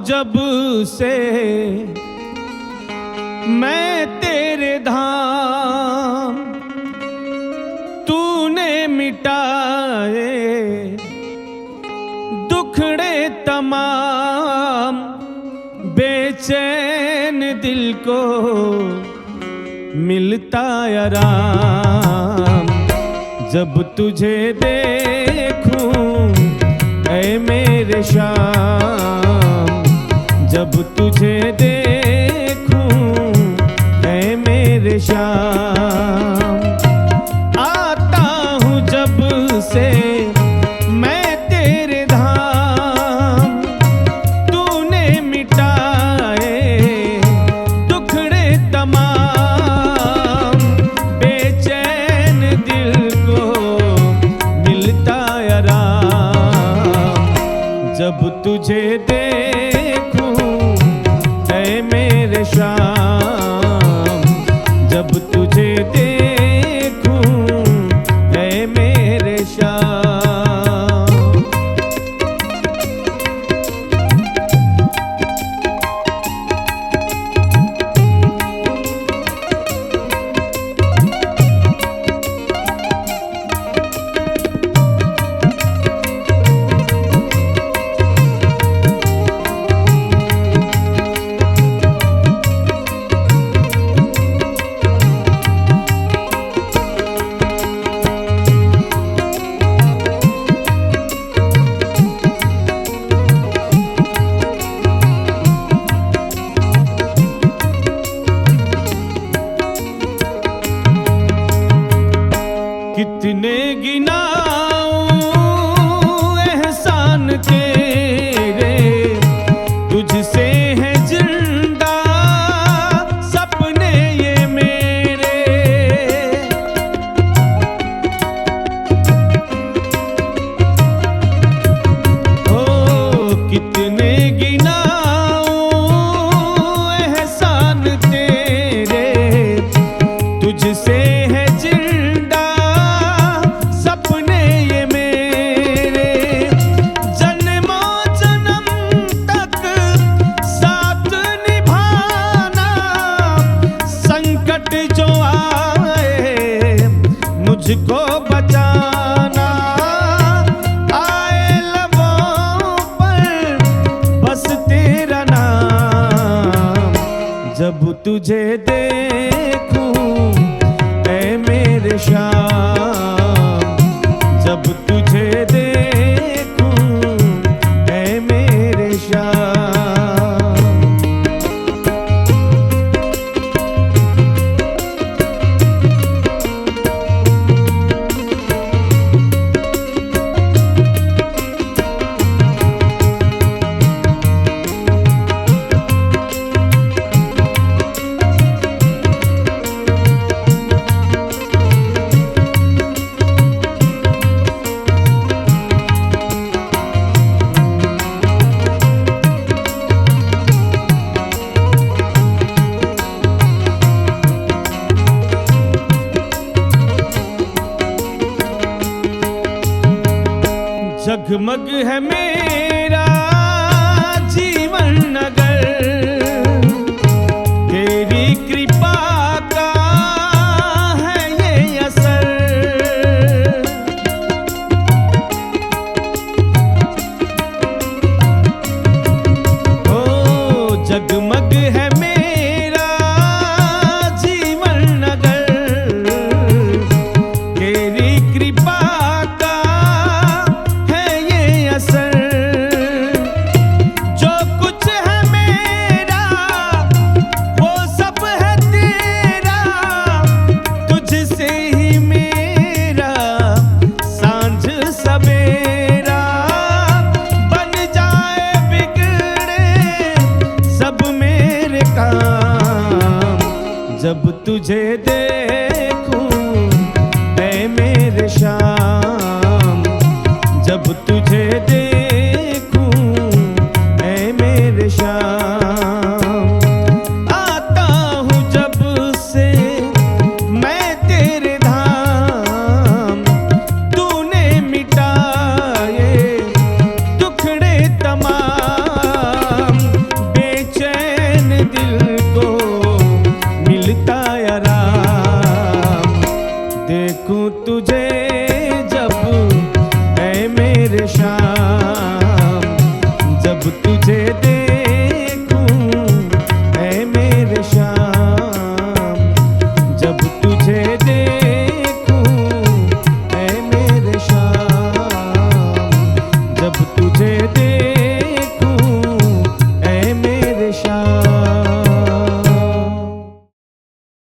जब से मैं तेरे धाम, तूने मिटाए दुखड़े तमाम, बेचैन दिल को मिलता आराम। जब तुझे देखूं ऐ मेरे शाम, जब तुझे देखूं ऐ मेरे शाम। आता हूँ जब से मैं तेरे धाम, तूने मिटाए दुखड़े तमाम, बेचैन दिल को मिलता आराम। जब तुझे देखूं ऐ मेरे शाम, जब तुझे देखूं ऐ मेरे शाम। कितने गिनाऊं एहसान तेरे, तुझसे है जिंदा सपने ये मेरे। हो कितने गिनाऊं एहसान तेरे, तुझसे है जिंदा सपने ये मेरे। जन्मों जन्म तक साथ निभाना, संकट जो आए मुझको बचाना। आए लबों पर बस तेरा नाम, जब तुझे देखूं ऐ मेरे शाम, जब तुझे देखूं ऐ मेरे शाम। जगमग है मेरा जीवन नगर, तेरी कृपा का है ये असर। ओ जगमग है मेरा जीवन नगर, तेरी कृपा जो कुछ है मेरा वो सब है तेरा। तुझसे ही मेरा सांझ सवेरा, बन जाए बिगड़े सब मेरे काम। जब तुझे देखूं ऐ मेरे शाम, जब तुझे देखूं ऐ मेरे शाम। आता हूँ जब से मैं तेरे धाम, तूने मिटाए दुखड़े तमाम, दिल